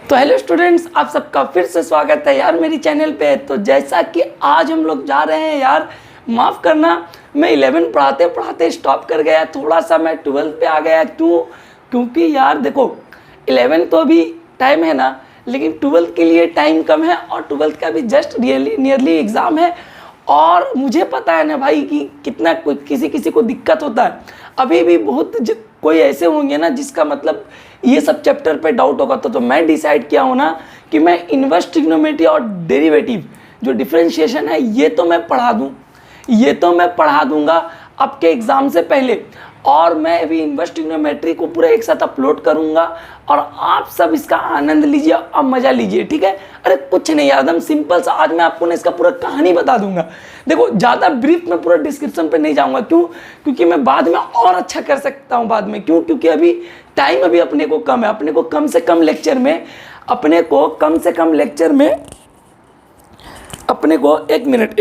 तो hello students, आप सबका फिर से स्वागत है यार मेरी चैनल पे। तो जैसा कि आज हम लोग जा रहे हैं यार, माफ़ करना मैं 11 पढ़ाते पढ़ाते स्टॉप कर गया, थोड़ा सा मैं 12 पे आ गया। क्योंकि यार देखो 11 तो अभी टाइम है ना, लेकिन 12 के लिए टाइम कम है और 12 का भी जस्ट नियरली एग्ज़ाम है। और मुझे पता है ना भाई कि कितना किसी किसी को दिक्कत होता है। अभी भी बहुत कोई ऐसे होंगे ना जिसका मतलब ये सब चैप्टर पे डाउट होगा। तो मैं डिसाइड किया हूँ ना कि मैं इन्वर्स ट्रिग्नोमेट्री और डेरिवेटिव जो डिफरेंशिएशन है ये तो मैं पढ़ा दूंगा आपके एग्ज़ाम से पहले। और मैं अभी इन्वर्स ट्रिग्नोमेट्री को पूरा एक साथ अपलोड करूंगा और आप सब इसका आनंद लीजिए और मज़ा लीजिए, ठीक है। अरे कुछ नहीं यार, एकदम सिंपल सा आज मैं आपको ना इसका पूरा कहानी बता दूंगा। देखो ज़्यादा ब्रीफ में पूरा डिस्क्रिप्शन पे नहीं जाऊंगा, क्योंकि मैं बाद में और अच्छा कर सकता हूँ बाद में। क्योंकि अभी टाइम अभी अपने को कम है। अपने को कम से कम लेक्चर में अपने को एक मिनट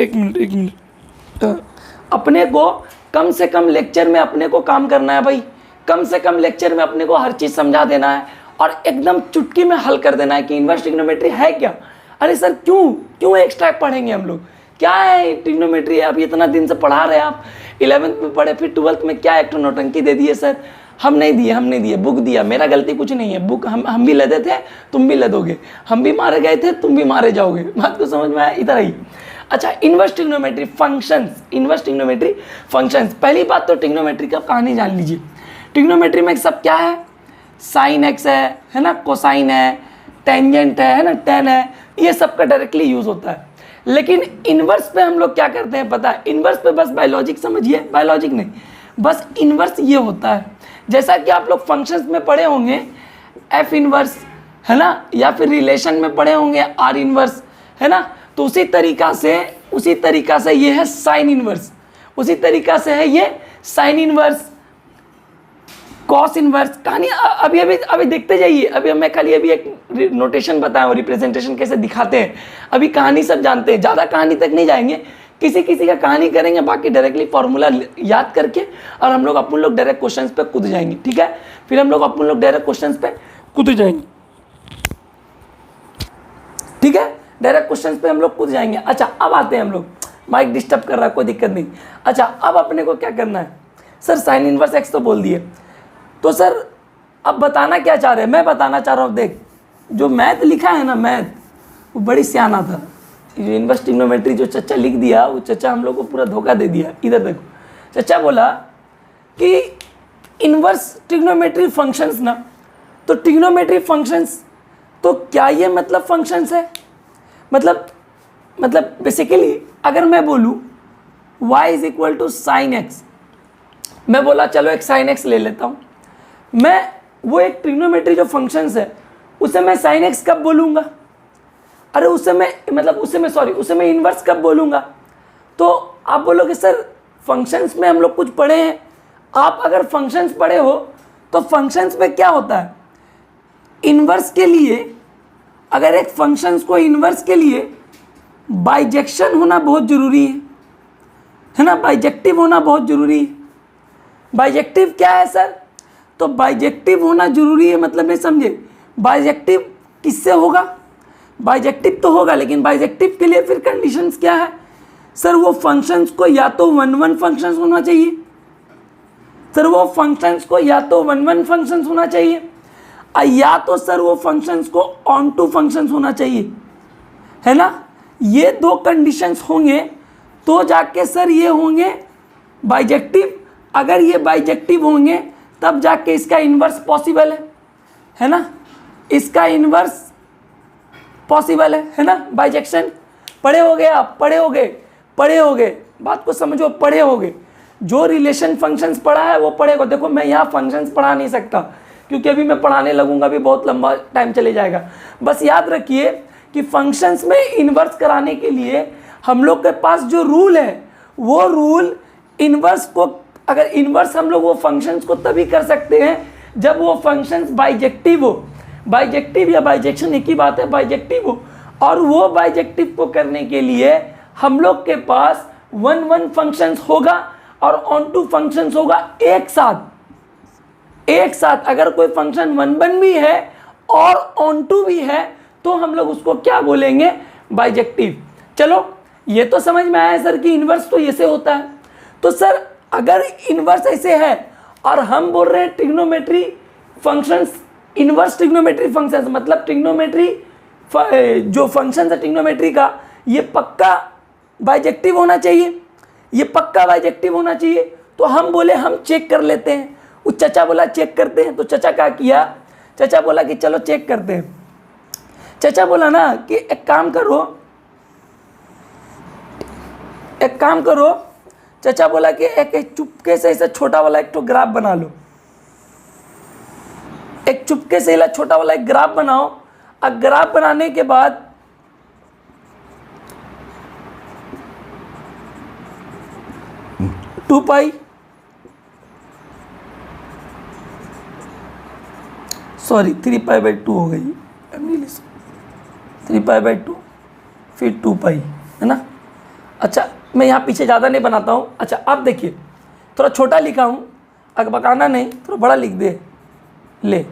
अपने को कम से कम लेक्चर में अपने को काम करना है भाई। कम से कम लेक्चर में अपने को हर चीज़ समझा देना है और एकदम चुटकी में हल कर देना है कि इन्वर्स ट्रिग्नोमेट्री है क्या। अरे सर क्यों एक्स्ट्रा पढ़ेंगे हम लोग, क्या है ट्रिग्नोमेट्री है? आप इतना दिन से पढ़ा रहे हैं, आप 11th में पढ़े, फिर 12th में क्या एक तो नौटंकी दे दिए सर। हम नहीं दिए, बुक दिया, मेरा गलती कुछ नहीं है। बुक हम भी लदे थे, तुम भी लदोगे, हम भी मारे गए थे, तुम भी मारे जाओगे। बात को समझ में आया? इधर ही। अच्छा, इन्वर्स ट्रिग्नोमेट्री फंक्शंस। पहली बात तो ट्रिग्नोमेट्री का कहानी जान लीजिए। ट्रिग्नोमेट्री में सब क्या है? साइन एक्स है ना, कोसाइन है, टेंजेंट है ना, टेन है, ये सब का डायरेक्टली यूज होता है। लेकिन इन्वर्स पे हम लोग क्या करते हैं पता है? इन्वर्स पे बस बायोलॉजिक समझिए, बायोलॉजिक नहीं, बस इन्वर्स ये होता है। जैसा कि आप लोग फंक्शंस में पढ़े होंगे एफ इन्वर्स, है ना, या फिर रिलेशन में पढ़े होंगे आर इन्वर्स, है ना। तो उसी तरीका से ये है साइन इन्वर्स, उसी तरीका से है ये साइन इन्वर्स, कॉस इन्वर्स। कहानी अभी देखते जाइए। अभी मैं खाली एक नोटेशन बताया और रिप्रेजेंटेशन कैसे दिखाते हैं। अभी कहानी सब जानते हैं, ज़्यादा कहानी तक नहीं जाएंगे, किसी का कहानी करेंगे, बाकी डायरेक्टली फॉर्मूला याद करके और हम लोग डायरेक्ट क्वेश्चंस पे कूद जाएंगे, ठीक है। फिर हम लोग डायरेक्ट क्वेश्चंस पे कूद जाएंगे, ठीक है, डायरेक्ट क्वेश्चंस पे हम लोग कूद जाएंगे। अच्छा, अब आते हैं हम लोग, माइक डिस्टर्ब कर रहा है, कोई दिक्कत नहीं। अच्छा, अब अपने को क्या करना है? सर साइन इनवर्स एक्स तो बोल दिए, तो सर अब बताना क्या चाह रहे हैं? मैं बताना चाह रहा हूँ, देख जो मैथ लिखा है ना, मैथ वो बड़ी सियाना था। जो इन्वर्स ट्रिग्नोमेट्री जो चचा लिख दिया, वो चचा हम लोग को पूरा धोखा दे दिया। इधर देखो, चचा बोला कि इन्वर्स ट्रिग्नोमेट्री फंक्शंस ना, तो ट्रिग्नोमेट्री फंक्शंस तो क्या ये मतलब फंक्शंस है? मतलब बेसिकली अगर मैं बोलूँ y is equal to sine x, मैं बोला चलो एक साइन एक्स ले लेता हूँ, मैं वो एक ट्रिग्नोमेट्री जो फंक्शंस है उसे मैं साइन एक्स कब बोलूँगा? अरे उसे मैं इन्वर्स कब बोलूँगा? तो आप बोलोगे सर फंक्शंस में हम लोग कुछ पढ़े हैं। आप अगर फंक्शंस पढ़े हो तो फंक्शंस में क्या होता है? इन्वर्स के लिए, अगर एक फंक्शंस को इन्वर्स के लिए बाइजेक्शन होना बहुत ज़रूरी है ना, बाइजेक्टिव होना बहुत ज़रूरी है। बाइजेक्टिव क्या है सर? तो बाइजेक्टिव होना ज़रूरी है, मतलब ये समझे, बाइजेक्टिव किससे होगा? बाइजेक्टिव तो होगा, लेकिन बाइजेक्टिव के लिए फिर कंडीशंस क्या है? सर वो फंक्शंस को या तो 1-1 फंक्शंस होना चाहिए, सर वो फंक्शंस को या तो 1-1 फंक्शंस होना चाहिए, या तो सर वो फंक्शंस को ऑन टू फंक्शंस होना चाहिए, है ना। ये दो कंडीशंस होंगे तो जाके सर ये होंगे बाइजेक्टिव। अगर ये बाइजेक्टिव होंगे तब जाके इसका इन्वर्स पॉसिबल है ना, इसका इन्वर्स पॉसिबल है ना। बाइजेक्शन पढ़े होगे आप, पढ़े होगे, बात को समझो, पढ़े होगे। जो रिलेशन फंक्शंस पढ़ा है वो पढ़ेगा। देखो मैं यहाँ फंक्शंस पढ़ा नहीं सकता क्योंकि अभी मैं पढ़ाने लगूंगा, भी बहुत लंबा टाइम चले जाएगा। बस याद रखिए कि फंक्शंस में इन्वर्स कराने के लिए हम लोग के पास जो रूल है, वो रूल इन्वर्स को, अगर इन्वर्स हम लोग वो फंक्शंस को तभी कर सकते हैं जब वो फंक्शंस बाइजेक्टिव हो। बाइजेक्टिव या बाइजेक्शन एक ही बात है, बाइजेक्टिव हो। और वो बाइजेक्टिव को करने के लिए हम लोग के पास 1-1 फंक्शंस होगा और ऑन टू फंक्शंस होगा एक साथ। अगर कोई फंक्शन 1-1 भी है और ऑन टू भी है तो हम लोग उसको क्या बोलेंगे, बाइजेक्टिव। चलो ये तो समझ में आया सर कि इन्वर्स तो ऐसे होता है। तो सर अगर इन्वर्स ऐसे है और हम बोल रहे हैं trigonometry functions, inverse trigonometry functions मतलब ट्रिग्नोमेट्री जो फंक्शन है ट्रिग्नोमेट्री का ये पक्का बाइजेक्टिव होना चाहिए, ये पक्का बाइजेक्टिव होना चाहिए। तो हम बोले हम चेक कर लेते हैं। वो चचा बोला चेक करते हैं। तो चचा क्या किया, चचा बोला कि चलो चेक करते हैं। चचा बोला ना कि एक काम करो, चचा बोला कि एक चुपके से ऐसा छोटा वाला एक तो ग्राफ बना लो, एक चुपके से छोटा वाला एक ग्राफ बनाओ। और ग्राफ बनाने के बाद टू पाई सॉरी 3π/2 हो गई, 3π/2 फिर 2 पाई है ना। अच्छा मैं यहाँ पीछे ज़्यादा नहीं बनाता हूँ। अच्छा अब देखिए थोड़ा छोटा लिखा हूँ, अगर बकाना नहीं थोड़ा बड़ा लिख दे, ले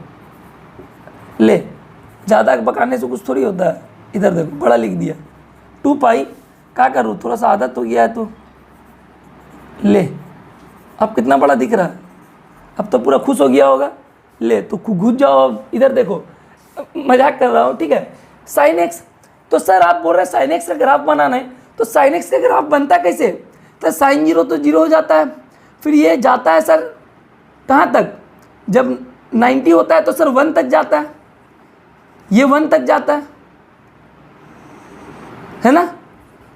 ज़्यादा बकाने से कुछ थोड़ी होता है। इधर देखो बड़ा लिख दिया 2 पाई। क्या करूँ, थोड़ा सा आदत हो गया है तो ले। अब कितना बड़ा दिख रहा है, अब तो पूरा खुश हो गया होगा। ले तो घुस जाओ, इधर देखो, मजाक कर रहा हूँ ठीक है। साइन एक्स, तो सर आप बोल रहे हैं साइन एक्स का ग्राफ बनाना है, तो साइन एक्स का ग्राफ बनता कैसे, तो साइन 0 तो 0 हो जाता है, फिर ये जाता है सर कहाँ तक, जब 90 होता है तो सर 1 तक जाता है, ये 1 तक जाता है ना,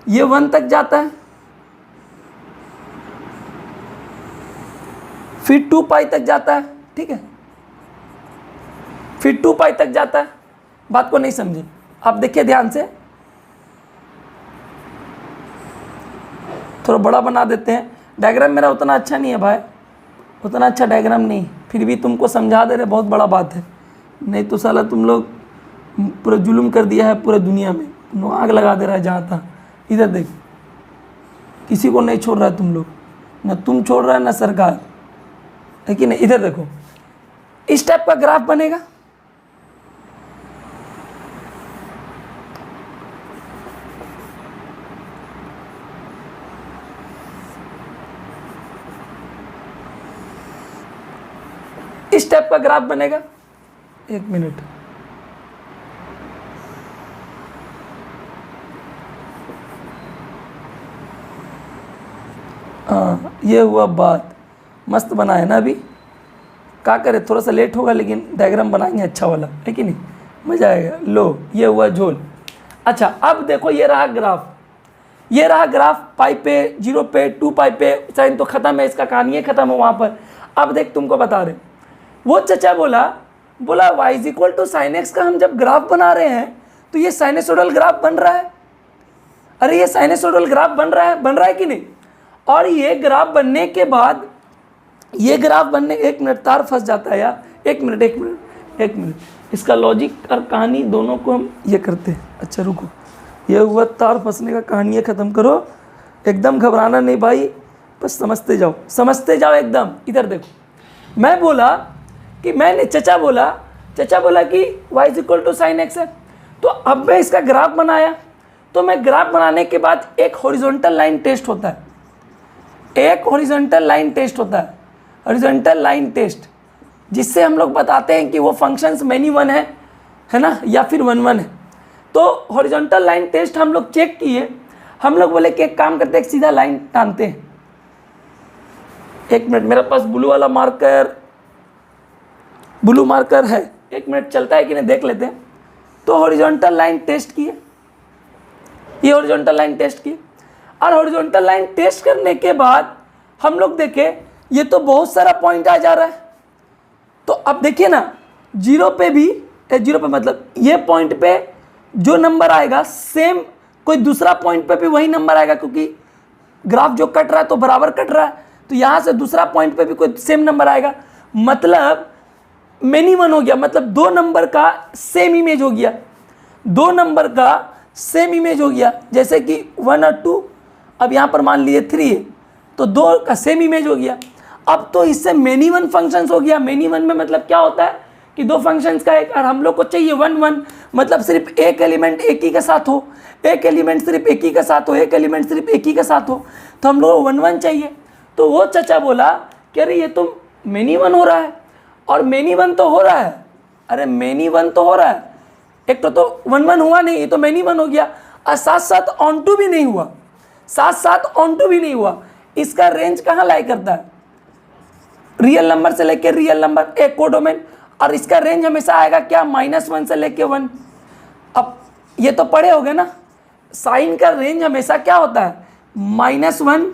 ये 1 तक जाता है, फिर 2 पाई तक जाता है ठीक है, फिर 2 पाई तक जाता है। बात को नहीं समझे आप, देखिए ध्यान से, थोड़ा बड़ा बना देते हैं। डायग्राम मेरा उतना अच्छा नहीं है भाई, उतना अच्छा डायग्राम नहीं, फिर भी तुमको समझा दे रहे, बहुत बड़ा बात है। नहीं तो साला तुम लोग पूरा जुल्म कर दिया है पूरे दुनिया में, तुम लोग आग लगा दे रहा है जहाँ था। इधर देख, किसी को नहीं छोड़ रहा है तुम लोग, ना तुम छोड़ रहा है ना सरकार, है कि नहीं। इधर देखो इस टाइप का ग्राफ बनेगा, इस टाइप का ग्राफ बनेगा। एक मिनट, हाँ ये हुआ बात, मस्त बना है ना। अभी क्या करे, थोड़ा सा लेट होगा लेकिन डायग्राम बनाएंगे अच्छा वाला, है कि नहीं, मजा आएगा। लो ये हुआ झोल। अच्छा अब देखो ये रहा ग्राफ, ये रहा ग्राफ, पाई पे, 0 पे, 2 पाई पे, साइन तो खत्म है, इसका कहानी खत्म है वहाँ पर। अब देख तुमको बता रहे, वो चचा बोला y = sin x का हम जब ग्राफ बना रहे हैं तो ये साइनसोइडल ग्राफ बन रहा है। अरे ये साइनसोइडल ग्राफ बन रहा है कि नहीं। और ये ग्राफ बनने के बाद, ये ग्राफ बनने, एक मिनट तार फंस जाता है यार, एक मिनट, इसका लॉजिक और कहानी दोनों को हम ये करते हैं। अच्छा रुको, ये हुआ तार फंसने का, कहानी खत्म करो, एकदम घबराना नहीं भाई, बस समझते जाओ एकदम। इधर देखो, मैं बोला कि मैंने चचा बोला कि y = sin x है। तो अब मैं इसका ग्राफ बनाया, तो मैं ग्राफ बनाने के बाद एक हॉरिजॉन्टल लाइन टेस्ट होता है, हॉरिजॉन्टल लाइन टेस्ट, जिससे हम लोग बताते हैं कि वो फंक्शंस मैनी वन है ना, या फिर 1 है। तो हॉरिजॉन्टल लाइन टेस्ट हम लोग चेक किए, हम लोग बोले कि एक काम करते हैं, एक सीधा लाइन टानते हैं। एक मिनट, मेरे पास ब्लू मार्कर है, एक मिनट चलता है कि नहीं देख लेते हैं। तो हॉरिजॉन्टल लाइन टेस्ट किए, ये हॉरिजॉन्टल लाइन टेस्ट किए, और हॉरिजॉन्टल लाइन टेस्ट करने के बाद हम लोग देखे ये तो बहुत सारा पॉइंट आ जा रहा है। तो अब देखिए ना, 0 पे भी, 0 पे मतलब ये पॉइंट पे जो नंबर आएगा सेम कोई दूसरा पॉइंट पे भी वही नंबर आएगा, क्योंकि ग्राफ जो कट रहा है तो बराबर कट रहा है, तो यहाँ से दूसरा पॉइंट पे भी कोई सेम नंबर आएगा, मतलब मैनी वन हो गया, मतलब 2 नंबर का सेम इमेज हो गया, 2 नंबर का सेम इमेज हो गया। जैसे कि 1 और 2, अब यहाँ पर मान लीजिए 3 है, तो 2 का सेम इमेज हो गया। अब तो इससे मैनी वन फंक्शंस हो गया। मैनी वन में मतलब क्या होता है कि दो फंक्शंस का एक, और हम लोग को चाहिए 1 1, मतलब सिर्फ एक एलिमेंट एक ही के साथ हो, एक एलिमेंट सिर्फ एक ही के साथ हो, एक एलिमेंट सिर्फ एक ही के साथ हो, तो हम लोग को 1 1 चाहिए। तो वो चाचा बोला कि अरे ये तो मेनी वन हो रहा है, और मेनी वन तो हो रहा है, अरे मेनी वन तो हो रहा है, एक तो 1 1 हुआ नहीं, ये तो मेनी वन हो गया, और साथ साथ ऑन टू भी नहीं हुआ, साथ साथ ऑन टू भी नहीं हुआ। इसका रेंज कहाँ लाई करता है? रियल नंबर से लेके रियल नंबर, एक कोडोमेन, और इसका रेंज हमेशा आएगा क्या? -1 से लेके 1। अब ये तो पढ़े होगे ना, साइन का रेंज हमेशा क्या होता है? -1,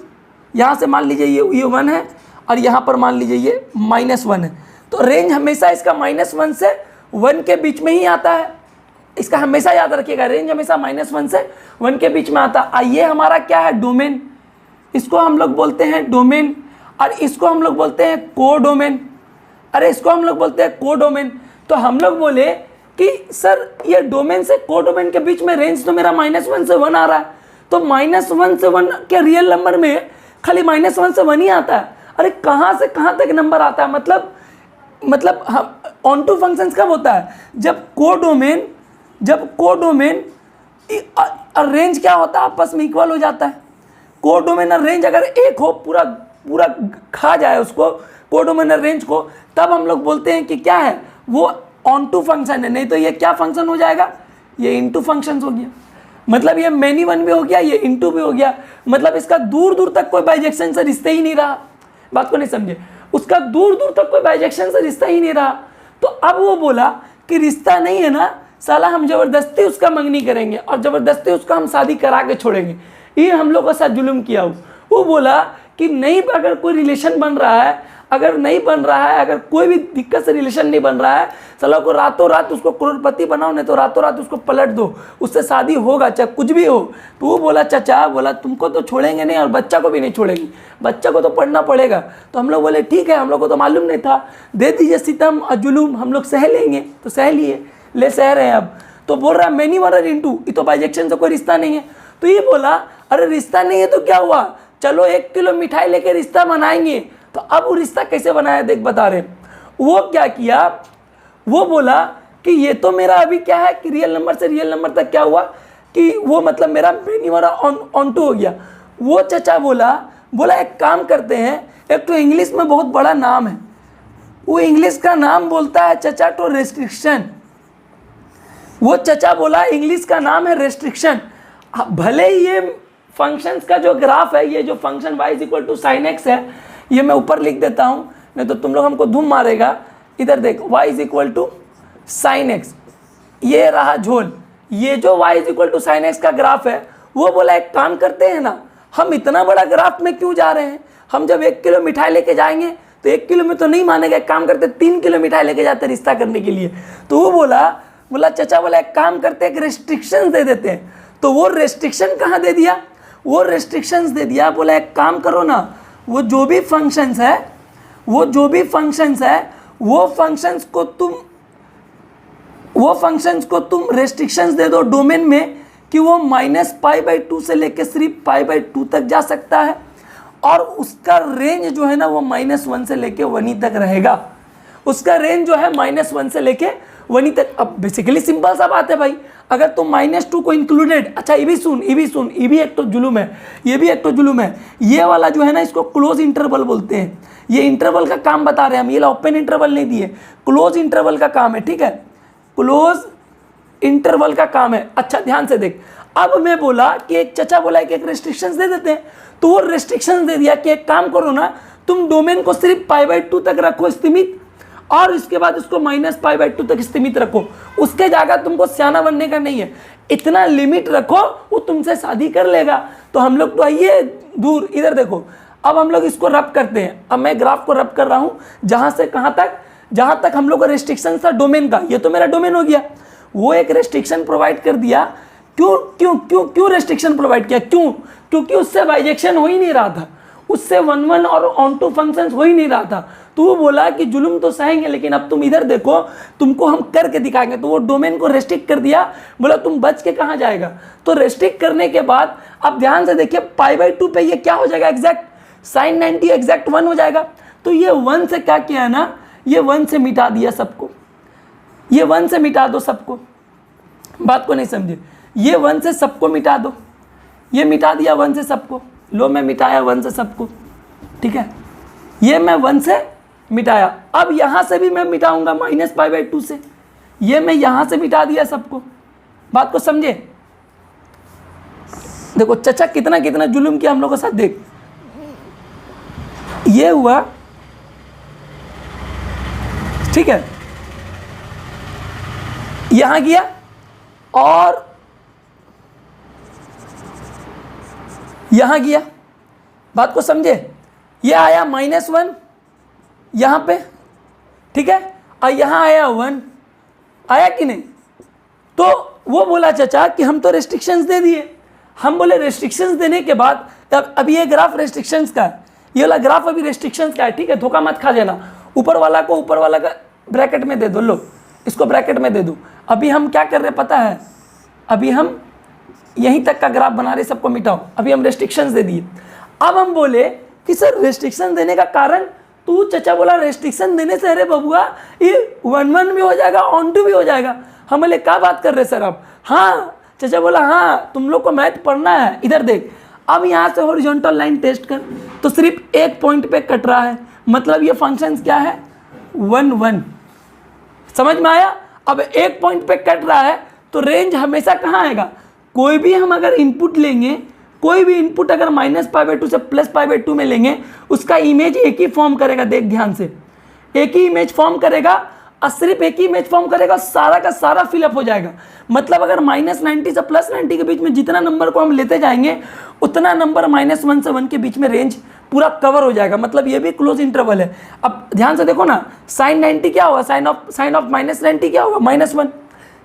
यहाँ से मान लीजिए ये 1 है, और यहाँ पर मान लीजिए ये -1 है, तो रेंज हमेशा इसका -1 से 1 के बीच में ही आता है। इसका हमेशा याद रखिएगा, रेंज हमेशा -1 से 1 के बीच में आता है। ये हमारा क्या है? डोमेन। इसको हम लोग बोलते हैं डोमेन, और इसको हम लोग बोलते हैं कोडोमेन। अरे इसको हम लोग बोलते हैं कोडोमेन। तो हम लोग बोले कि सर ये डोमेन से कोडोमेन के बीच में रेंज तो मेरा -1 से 1 आ रहा है, तो -1 से 1 के रियल नंबर में खाली -1 से 1 ही आता है। अरे कहाँ से कहाँ तक नंबर आता है? मतलब हम ऑन टू फंक्शन कब होता है? जब कोडोमेन और रेंज क्या होता है? आपस में इक्वल हो जाता है। कोडोमेन और रेंज अगर एक हो, पूरा खा जाए उसको, कोडोमेन और रेंज को, तब हम लोग बोलते हैं कि क्या है? वो ऑन टू फंक्शन है। नहीं तो ये क्या फंक्शन हो जाएगा? ये इनटू फंक्शन हो गया। मतलब ये मेनी वन भी हो गया, ये इनटू भी हो गया। मतलब इसका दूर दूर तक कोई बाइजेक्शन से रिश्ता ही नहीं रहा। बात को नहीं समझे? उसका दूर दूर तक कोई बाइजेक्शन से रिश्ता ही नहीं रहा। तो अब वो बोला कि रिश्ता नहीं है ना साला, हम जबरदस्ती उसका मंगनी करेंगे और जबरदस्ती उसका हम शादी करा के छोड़ेंगे। ये हम लोग के साथ जुल्म किया। वो बोला कि नहीं, अगर कोई रिलेशन बन रहा है, अगर नहीं बन रहा है, अगर कोई भी दिक्कत से रिलेशन नहीं बन रहा है, साला को रातों रात उसको करोड़पति बनाओ, नहीं तो रातों रात उसको पलट दो, उससे शादी होगा चाहे कुछ भी हो। तो वो बोला चाचा बोला तुमको तो छोड़ेंगे नहीं और बच्चा को भी नहीं छोड़ेंगे, बच्चा को तो पढ़ना पड़ेगा। तो हम लोग बोले ठीक है, हम लोग को तो मालूम नहीं था, दे दीजिए सितम और जुलूम, हम लोग सह लेंगे। तो सह लिए, ले सह रहे हैं। अब तो बोल रहा है मेनी वन और इनटू, ये तो बाइजेक्शन से कोई रिश्ता नहीं है। तो ये बोला अरे रिश्ता नहीं है तो क्या हुआ, चलो 1 किलो मिठाई लेके रिश्ता बनाएंगे। तो अब वो रिश्ता कैसे बनाया देख बता रहे। वो क्या किया, वो बोला कि ये तो मेरा अभी क्या है कि रियल नंबर से रियल नंबर तक क्या हुआ कि वो मतलब मेरा मेनी वाला ऑन टू हो गया। वो चचा बोला एक काम करते हैं, एक तो इंग्लिश में बहुत बड़ा नाम है, वो इंग्लिश का नाम बोलता है चचा तो रेस्ट्रिक्शन। वो चचा बोला इंग्लिश का नाम है रेस्ट्रिक्शन। भले ही ये फंक्शंस का जो ग्राफ है, ये जो फंक्शन y = sin x है, ये मैं ऊपर लिख देता हूँ, नहीं तो तुम लोग हमको धूम मारेगा। इधर देख y = sin x, ये रहा झोल। ये जो y = sin x का ग्राफ है, वो बोला एक काम करते हैं ना, हम इतना बड़ा ग्राफ में क्यों जा रहे हैं, हम जब 1 किलो मिठाई लेके जाएंगे तो 1 किलो में तो नहीं मानेगा, एक काम करते 3 किलो मिठाई लेके जाते रिश्ता करने के लिए। तो वो बोला चचा बोला एक काम करते एक रेस्ट्रिक्शन दे देते हैं। तो वो रेस्ट्रिक्शन कहाँ दे दिया, वो रेस्ट्रिक्शंस दे दिया। बोला एक काम करो ना, वो जो भी फंक्शंस है वो फंक्शंस को तुम रेस्ट्रिक्शंस दे दो डोमेन में कि वो -π/2 से लेके सिर्फ π/2 तक जा सकता है, और उसका रेंज जो है ना वो -1 से लेके 1 ही तक रहेगा। उसका रेंज जो है -1 से लेके 1 ही तक। अब बेसिकली सिंपल सा बात है भाई, अगर तुम -2 को इंक्लूडेड, अच्छा ये भी सुन, ये भी एक तो जुलूम है, ये भी एक तो जुलूम है। ये वाला जो है ना इसको क्लोज इंटरवल बोलते हैं। ये इंटरवल का काम बता रहे हैं हम, ये ओपन इंटरवल नहीं दिए, क्लोज इंटरवल का काम है, ठीक है, क्लोज इंटरवल का काम है। अच्छा ध्यान से देख, अब मैं बोला कि एक चचा बोला कि एक रेस्ट्रिक्शंस दे देते हैं, तो वो रेस्ट्रिक्शंस दे दिया कि एक काम करो ना, तुम डोमेन को सिर्फ π/2 तक रखो सीमित, और उसके बाद उसको -π/2 तक सीमित रखो। उसके जगह तुमको सियाना बनने का नहीं है, इतना लिमिट रखो, वो तुमसे शादी कर लेगा। तो हम लोग तो आइए दूर, इधर देखो, अब हम लोग इसको रब करते हैं। अब मैं ग्राफ को रब कर रहा हूँ जहाँ से कहाँ तक, जहाँ तक हम लोग का रेस्ट्रिक्शन था डोमेन का, ये तो मेरा डोमेन हो गया। वो एक रेस्ट्रिक्शन प्रोवाइड कर दिया। क्यों रेस्ट्रिक्शन प्रोवाइड किया? क्योंकि उससे बाइजेक्शन हो ही नहीं रहा था, उससे 1 1 और ऑन टू फंक्शंस हो ही नहीं रहा था। तो वो बोला कि जुल्म तो सहेंगे, लेकिन अब तुम इधर देखो, तुमको हम करके दिखाएंगे। तो वो डोमेन को रेस्ट्रिक्ट कर दिया, बोला तुम बच के कहाँ जाएगा। तो रेस्ट्रिक्ट करने के बाद अब ध्यान से देखिए, π/2 पे ये क्या हो जाएगा, एग्जैक्ट sin 90 एग्जैक्ट 1 हो जाएगा। तो ये 1 से क्या किया ना, ये 1 से मिटा दिया सबको। ये 1 से मिटा दो सबको, बात को नहीं समझे, ये 1 से सबको मिटा दो, ये मिटा दिया 1 से सबको, लो मैं मिटाया 1 से सबको, ठीक है, ये मैं 1 से मिटाया। अब यहाँ से भी मैं मिटाऊंगा -π/2 से, ये मैं यहाँ से मिटा दिया सबको, बात को समझे। देखो चचा कितना कितना जुल्म किया हम लोगों के साथ, देख ये हुआ, ठीक है, यहां गया और यहां गया, बात को समझे, ये आया -1 यहां पे, ठीक है, और यहां आया 1, आया कि नहीं। तो वो बोला चाचा कि हम तो रेस्ट्रिक्शंस दे दिए, हम बोले रेस्ट्रिक्शंस देने के बाद अभी ये ग्राफ रेस्ट्रिक्शंस का है, ये वाला ग्राफ अभी रेस्ट्रिक्शंस का है, ठीक है, धोखा मत खा जाना, ऊपर वाला को ऊपर वाला का ब्रैकेट में दे दो, लो इसको ब्रैकेट में दे दो। अभी हम क्या कर रहे पता है, अभी हम यहीं तक का ग्राफ बना रहे, सबको मिटाओ, अभी हम रेस्ट्रिक्शंस दे दिए। अब हम बोले कि सर रेस्ट्रिक्शन देने का कारण, तू चचा बोला रेस्ट्रिक्शन देने से अरे बबुआ ये 1-1 भी हो जाएगा, ऑन-2 भी हो जाएगा। हम बोले क्या बात कर रहे सर आप, हाँ चचा बोला हाँ तुम लोग को मैथ पढ़ना है। इधर देख, अब यहाँ से हॉरिजॉन्टल लाइन टेस्ट कर, तो सिर्फ एक पॉइंट पे कट रहा है, मतलब ये फंक्शन क्या है 1-1, समझ में आया। अब एक पॉइंट पे कट रहा है तो रेंज हमेशा कहाँ आएगा, कोई भी हम अगर इनपुट लेंगे, कोई भी इनपुट अगर -π/2 से +π/2 में लेंगे, उसका इमेज एक ही फॉर्म करेगा, देख ध्यान से, एक ही इमेज फॉर्म करेगा, और सिर्फ एक ही इमेज फॉर्म करेगा, सारा का सारा फिलअप हो जाएगा। मतलब अगर -90 से +90 के बीच में जितना नंबर को हम लेते जाएंगे, उतना नंबर -1 से 1 के बीच में रेंज पूरा कवर हो जाएगा, मतलब ये भी क्लोज इंटरवल है। अब ध्यान से देखो ना, sin 90 क्या होगा, साइन ऑफ -90 क्या होगा, -1,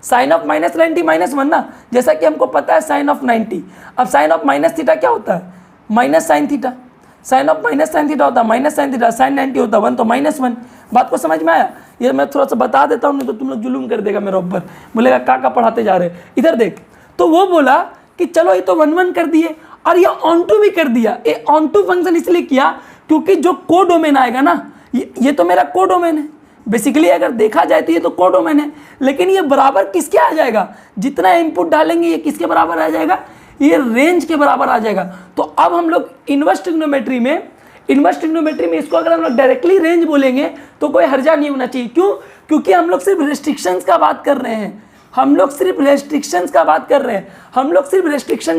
साइन ऑफ -90 -1 ना, जैसा कि हमको पता है साइन ऑफ 90। अब साइन ऑफ -θ क्या होता है, -sin θ, साइन ऑफ -sin θ होता है -sin θ, साइन 90 होता है 1, तो -1, बात को समझ में आया। ये मैं थोड़ा सा बता देता हूँ, नहीं तो तुम लोग जुलूम कर देगा मेरे ऊपर, बोलेगा का पढ़ाते जा रहे। इधर देख, तो वो बोला कि चलो ये तो 1-1 कर दिए, और ये ऑन-2 भी कर दिया। ये ऑन-2 फंक्शन इसलिए किया क्योंकि जो कोडोमेन आएगा ना, ये तो मेरा कोडोमेन है, बेसिकली अगर देखा जाए तो ये तो कोडोमेन है, लेकिन ये बराबर किसके आ जाएगा, जितना इनपुट डालेंगे ये किसके बराबर आ जाएगा, ये रेंज के बराबर आ जाएगा। तो अब हम लोग इनवर्स ट्रिग्नोमेट्री में इसको अगर हम लोग डायरेक्टली रेंज बोलेंगे तो कोई हर्जा नहीं होना चाहिए। क्यों, क्योंकि हम लोग सिर्फ रेस्ट्रिक्शंस का बात कर रहे हैं, हम लोग सिर्फ रेस्ट्रिक्शंस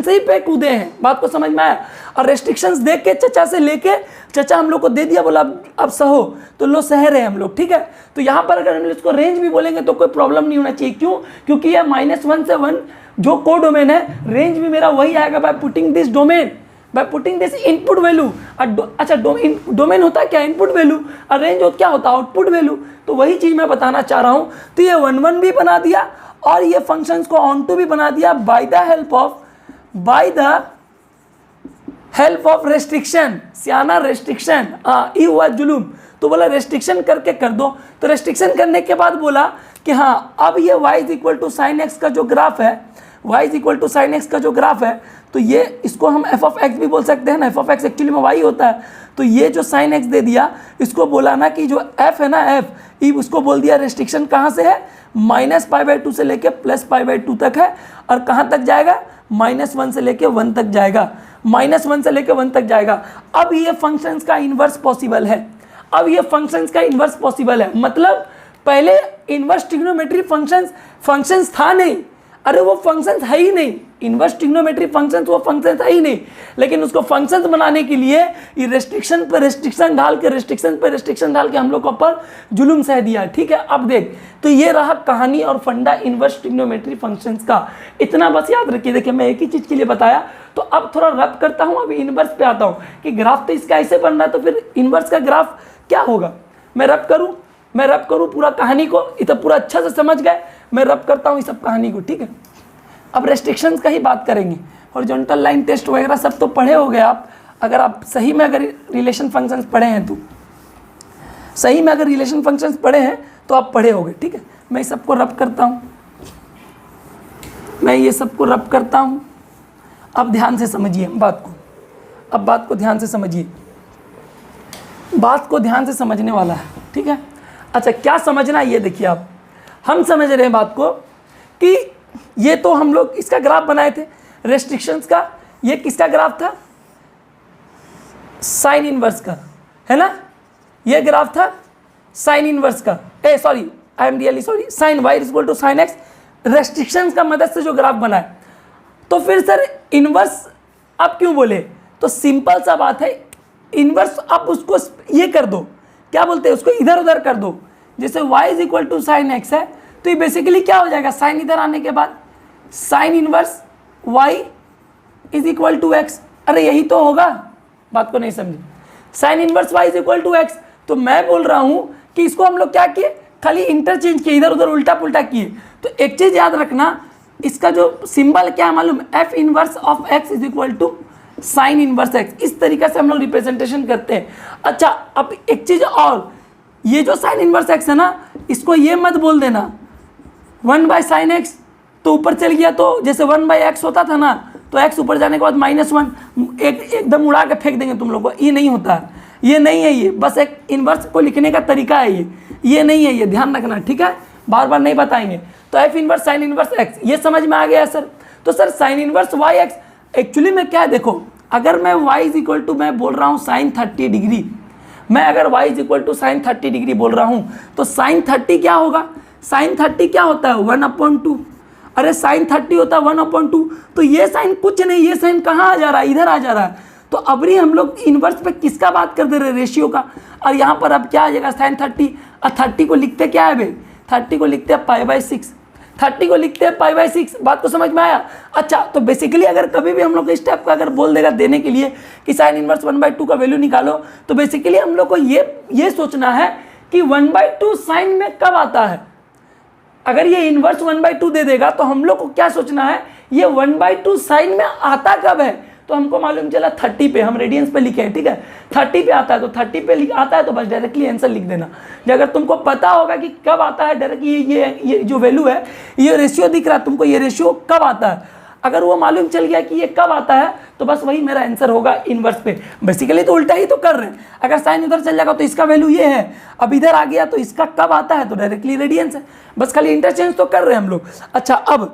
से ही पे कूदे हैं, बात को समझ में आया। और रेस्ट्रिक्शंस देख के चचा से लेके, चचा हम लोग को दे दिया, बोला अब सहो, तो लो सह रहे हैं हम लोग, ठीक है। तो यहाँ पर अगर हम इसको रेंज भी बोलेंगे तो कोई प्रॉब्लम नहीं होना चाहिए। क्यों, क्योंकि यह -1 से 1 जो कोडोमेन है, रेंज भी मेरा वही आएगा by putting this domain, by putting this input value. अच्छा डोमेन होता है क्या, इनपुट वैल्यू, और रेंज क्या होता है, आउटपुट वैल्यू। तो वही चीज़ मैं बताना चाह रहा हूँ। तो ये 1-1 भी बना दिया और ये फंक्शंस को ऑन-2 भी बना दिया by the help of restriction, सियाना रेस्ट्रिक्शन, ये हुआ जुलूम। तो बोला रेस्ट्रिक्शन करके कर दो। तो रेस्ट्रिक्शन करने के बाद बोला कि हाँ अब ये y = sin x का जो ग्राफ है, y = sin x का जो ग्राफ है, तो ये इसको हम f(x) भी बोल सकते हैं ना, f(x) एक्चुअली में y होता है। तो ये जो sin x दे दिया, इसको बोला ना कि जो f है ना, f उसको बोल दिया रेस्ट्रिक्शन कहाँ से है, -π/2 से लेके +π/2 तक है, और कहाँ तक जाएगा, -1 से लेके 1 तक जाएगा, -1 से लेके 1 तक जाएगा। अब ये फंक्शंस का इन्वर्स पॉसिबल है, मतलब पहले इन्वर्स ट्रिग्नोमेट्री फंक्शंस था नहीं, अरे वो फंक्शंस है ही नहीं, इन्वर्स ट्रिग्नोमेट्री फंक्शंस वो फंक्शंस है ही नहीं। लेकिन उसको फंक्शंस बनाने के लिए ये रेस्ट्रिक्शन पे रेस्ट्रिक्शन डाल के हम लोग को ऊपर जुलूम सह दिया, ठीक है। अब देख, तो ये रहा कहानी और फंडा इन्वर्स ट्रिग्नोमेट्री फंक्शंस का। इतना बस याद रखिए। देखिए मैं एक ही चीज़ के लिए बताया, तो अब थोड़ा रब करता हूँ, अभी इन्वर्स पे आता हूँ कि ग्राफ तो इसका ऐसे बन रहा है, तो फिर इन्वर्स का ग्राफ क्या होगा। मैं रब करूँ पूरा कहानी को, इतना पूरा अच्छा से समझ गए। मैं रब करता हूँ इस सब कहानी को, ठीक है। अब रेस्ट्रिक्शंस का ही बात करेंगे। हॉरिजॉन्टल लाइन टेस्ट वगैरह सब तो पढ़े हो गए आप, अगर आप सही में अगर रिलेशन फंक्शंस पढ़े हैं तो आप पढ़े होगे, ठीक है। मैं सबको रब करता हूँ, अब ध्यान से समझिए बात को, बात को ध्यान से समझने वाला है, ठीक है। अच्छा क्या समझना है ये देखिए आप, हम समझ रहे हैं बात को कि ये तो हम लोग इसका ग्राफ बनाए थे रेस्ट्रिक्शंस का, ये किसका ग्राफ था, साइन इनवर्स का, है ना, ये ग्राफ था साइन इनवर्स का, sorry I am really sorry, sine y is equal to sine x, restrictions का मदद से जो ग्राफ बना है। तो फिर सर इनवर्स आप क्यों बोले, तो सिंपल सा बात है, इनवर्स आप उसको ये कर दो, क्या बोलते हैं उसको, इधर उधर कर दो। जैसे y is equal to sine x है, तो ये बेसिकली क्या हो जाएगा, साइन इधर आने के बाद sine inverse y is equal to x. अरे यही तो होगा, बात को नहीं समझे, sine inverse y is equal to x. तो मैं बोल रहा हूं कि इसको हम लोग क्या किए, खाली इंटरचेंज किए, इधर उधर उल्टा पुल्टा किए। तो एक चीज याद रखना, इसका जो सिंबल क्या है मालूम, F inverse of x is equal to sine inverse x, इस तरीके से हम लोग रिप्रेजेंटेशन करते हैं। अच्छा अब एक चीज और, ये जो साइन इनवर्स एक्स है ना, इसको ये मत बोल देना 1 बाय साइन एक्स, तो ऊपर चल गया तो जैसे 1 बाय एक्स होता था ना, तो एक्स ऊपर जाने के बाद -1 एकदम उड़ा के फेंक देंगे तुम लोग को, ये नहीं होता है, ये नहीं है, ये बस एक इनवर्स को लिखने का तरीका है, ये नहीं है, ये ध्यान रखना, ठीक है, बार बार नहीं बताएंगे। तो F inverse sine inverse x, ये समझ में आ गया सर। तो sir sine inverse y x actually में क्या है, देखो अगर मैं y इज इक्वल टू मैं बोल रहा हूँ साइन 30 डिग्री, मैं अगर y is equal to sine 30 degree बोल रहा हूँ, तो साइन 30 क्या होगा, साइन 30 क्या होता है 1/2, अरे साइन 30 होता है 1/2, तो ये साइन कुछ नहीं, ये साइन कहाँ आ जा रहा है, इधर आ जा रहा है। तो अब भी हम लोग इनवर्स पे किसका बात कर दे रहे, रेशियो का, और यहाँ पर अब क्या आ जाएगा साइन 30, और 30 को लिखते क्या है भाई, 30 को लिखते हैं π/6, 30 को लिखते हैं π/6, बात को समझ में आया। अच्छा तो बेसिकली अगर कभी भी हम लोग इस टाइप का अगर बोल देगा देने के लिए कि साइन इनवर्स 1/2 का वैल्यू निकालो, तो बेसिकली हम लोग को ये सोचना है कि 1/2 साइन में कब आता है। अगर ये इनवर्स 1/2 दे देगा तो हम लोग को क्या सोचना है, ये 1/2 साइन में आता कब है। तो हमको मालूम चला 30 पे, हम रेडियंस पे लिखे हैं, ठीक है, 30 पे आता है, तो 30 पे आता है तो बस डायरेक्टली आंसर लिख देना। अगर तुमको पता होगा कि कब आता है डायरेक्टली, ये जो वैल्यू है, ये रेशियो दिख रहा है तुमको, ये रेशियो कब आता है, अगर वो मालूम चल गया कि ये कब आता है, तो बस वही मेरा आंसर होगा इनवर्स पे। बेसिकली तो उल्टा ही तो कर रहे हैं, अगर साइन इधर चल जाएगा तो इसका वैल्यू ये है, अब इधर आ गया तो इसका कब आता है, तो डायरेक्टली रेडियंस है, बस खाली इंटरचेंज तो कर रहे हैं हम लोग। अच्छा अब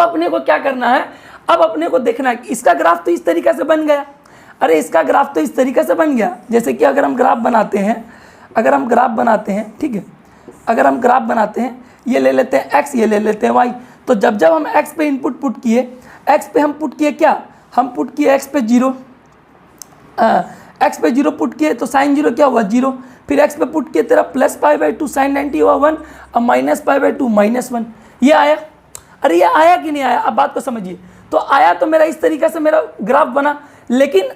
अपने को क्या करना है, अब अपने को देखना है कि इसका ग्राफ तो इस तरीके से बन गया, अरे इसका ग्राफ तो इस तरीके से बन गया, जैसे कि अगर हम ग्राफ बनाते हैं, ठीक है, अगर हम ग्राफ बनाते हैं, ये ले लेते हैं x, ये ले लेते हैं y, तो जब हम x पे इनपुट पुट किए, x पे हम पुट किए क्या, हम पुट किए x पे 0, x पे 0 पुट किए तो साइन 0 क्या हुआ 0, फिर x पे पुट किए तेरा +π/2 साइन 90 हुआ 1, अब -π/2 -1, ये आया। अरे ये आया कि नहीं आया, अब बात को समझिए। तो आया तो मेरा इस तरीके से मेरा ग्राफ बना, लेकिन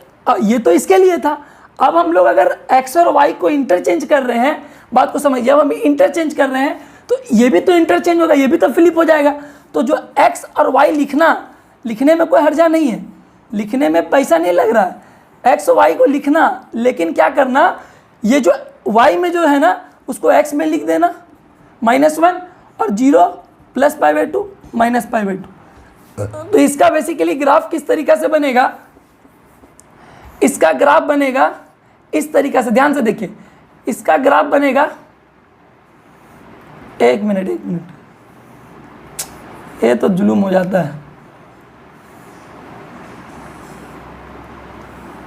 ये तो इसके लिए था। अब हम लोग अगर x और y को इंटरचेंज कर रहे हैं, बात को समझिए, अब हम इंटरचेंज कर रहे हैं तो ये भी तो इंटरचेंज होगा, ये भी तो फ्लिप हो जाएगा। तो जो x और y लिखने में कोई हर्जा नहीं है, लिखने में पैसा नहीं लग रहा है, x और y को लिखना, लेकिन क्या करना, ये जो y में जो है ना उसको x में लिख देना -1 और 0 +π/2 -π/2। तो इसका बेसिकली ग्राफ किस तरीके से बनेगा, इसका ग्राफ बनेगा इस तरीके से, ध्यान से देखिए, इसका ग्राफ बनेगा, एक मिनट, ये तो जुलूम हो जाता है,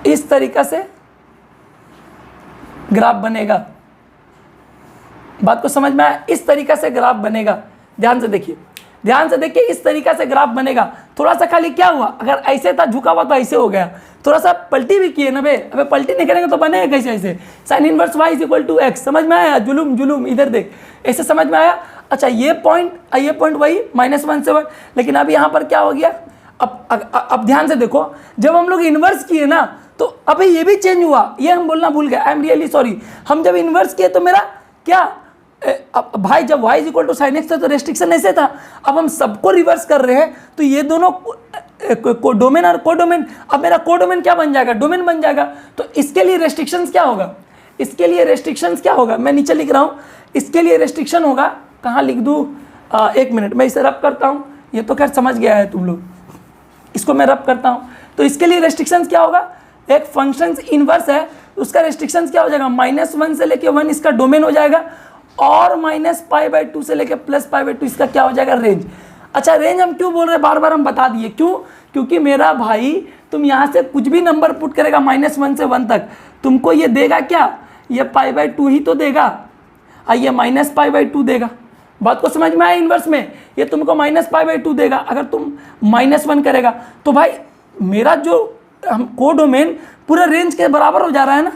इस तरीका से ग्राफ बनेगा, बात को समझ में आया, इस तरीका से ग्राफ बनेगा। ध्यान से देखिए, इस तरीका से ग्राफ बनेगा। थोड़ा सा खाली क्या हुआ, अगर ऐसे था झुका हुआ तो ऐसे हो गया, थोड़ा सा पलटी भी किए ना बे, अबे पलटी नहीं करेंगे तो बनेगा कैसे ऐसे, sine inverse y is equal to x, समझ में आया, जुलूम इधर देख, ऐसे समझ में आया। अच्छा ये पॉइंट वही -1 से 1, लेकिन अब यहाँ पर क्या हो गया, अब ध्यान से देखो, जब हम लोग इन्वर्स किए ना तो अभी ये भी चेंज हुआ, ये हम बोलना भूल गए, आई एम रियली सॉरी। हम जब इन्वर्स किए तो मेरा क्या, अब भाई जब y is equal to sine x था तो रेस्ट्रिक्शन ऐसे था, अब हम सबको रिवर्स कर रहे हैं तो ये दोनों डोमेन और कोडोमेन, अब मेरा कोडोमेन क्या बन जाएगा, डोमेन बन जाएगा। तो इसके लिए रेस्ट्रिक्शंस क्या होगा, मैं नीचे लिख रहा हूँ, इसके लिए रेस्ट्रिक्शन होगा, कहाँ लिख दूँ, एक मिनट मैं इसे रब करता हूँ, ये तो खैर समझ गया है तुम लोग, इसको मैं रब करता हूँ। तो इसके लिए रेस्ट्रिक्शंस क्या होगा, एक फंक्शन इनवर्स है उसका रेस्ट्रिक्शंस क्या हो जाएगा, -1 से लेके 1 इसका डोमेन हो जाएगा, और -π/2 से लेके +π/2, इसका क्या हो जाएगा रेंज। अच्छा रेंज हम क्यों बोल रहे हैं, बार बार हम बता दिए क्यों, क्योंकि मेरा भाई तुम यहाँ से कुछ भी नंबर पुट करेगा -1 से 1 तक, तुमको ये देगा क्या, ये π/2 ही तो देगा, और ये -π/2 देगा। बात को समझ में आया, इन्वर्स में ये तुमको -π/2 देगा अगर तुम -1 करेगा। तो भाई मेरा जो हम कोडोमेन पूरा रेंज के बराबर हो जा रहा है ना,